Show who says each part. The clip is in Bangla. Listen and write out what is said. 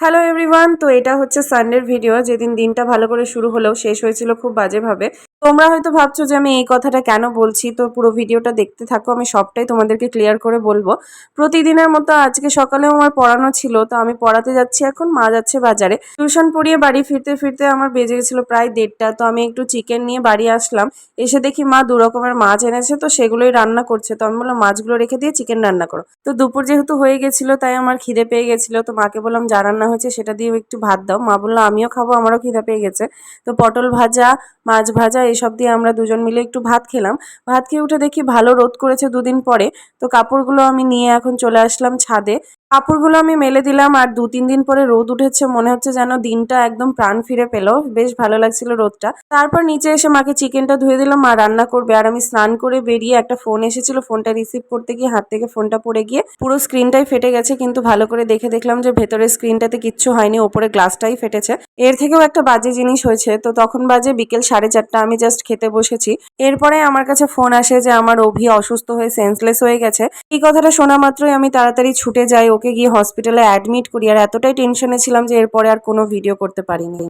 Speaker 1: হ্যালো এভরিওয়ান, তো এটা হচ্ছে সানডের ভিডিও। যেদিন দিনটা ভালো করে শুরু হলেও শেষ হয়েছিল খুব বাজেভাবে। তোমরা হয়তো ভাবছো যে আমি এই কথাটা কেন বলছি, তো পুরো ভিডিওটা দেখতে থাকো, আমি সবটাই তোমাদেরকে ক্লিয়ার করে বলবো। প্রতিদিনের মতো আজকে সকালেও আমার পড়ানো ছিল, তো আমি পড়াতে যাচ্ছি, এখন মা যাচ্ছে বাজারে। টিউশন পড়িয়ে বাড়ি ফিরতে ফিরতে আমার বেজে গেছিলো প্রায় 1:30, তো আমি একটু চিকেন নিয়ে বাড়ি আসলাম। এসে দেখি মা 2 রকমের মাছ এনেছে, তো সেগুলোই রান্না করছে। তো আমি বললাম মাছগুলো রেখে দিয়ে চিকেন রান্না করো। তো দুপুর যেহেতু হয়ে গেছিলো তাই আমার খিদে পেয়ে গেছিলো, তো মাকে বললাম যা রান্না হয়েছে সেটা দিয়ে একটু ভাত দাও। মা বললো আমিও খাবো, আমারও খিদে পেয়ে গেছে। তো পটল ভাজা, মাছ ভাজা এসব দিয়ে আমরা দুজন মিলে একটু ভাত খেলাম। ভাত খেয়ে উঠে দেখি ভালো রোদ করেছে দুদিন পরে। তো কাপড়গুলো আমি নিয়ে এখন চলে আসলাম ছাদে। কাপড়গুলো আমি মেলে দিলাম, আর 2-3 দিন পরে রোদ উঠেছে, মনে হচ্ছে যেন দিনটা একদম প্রাণ ফিরে পেলো। বেশ ভালো লাগছিল রোদটা। তারপর নিচে এসে মাকে চিকেনটা ধুয়ে দিলাম, মা রান্না করবে। আর আমি স্নান করে বেরিয়ে একটা ফোন এসেছিল, ফোনটা রিসিভ করতে গিয়ে হাত থেকে ফোনটা পড়ে গিয়ে পুরো স্ক্রিনটাই ফেটে গেছে। কিন্তু ভালো করে দেখে দেখলাম যে ভেতরের স্ক্রিনটাতে কিচ্ছু হয়নি, ওপরে গ্লাসটাই ফেটেছে। এর থেকেও একটা বাজে জিনিস হয়েছে। তো তখন বাজে বিকেল 4:30, আমি জাস্ট খেতে বসেছি। এরপরে আমার কাছে ফোন আসে যে আমার অভি অসুস্থ হয়ে সেন্সলেস হয়ে গেছে। এই কথাটা শোনা মাত্রই আমি তাড়াতাড়ি ছুটে যাই, ওকে গিয়ে হসপিটালে অ্যাডমিট করি। আর এতটাই টেনশনে ছিলাম যে এরপরে আর কোনো ভিডিও করতে পারিনি।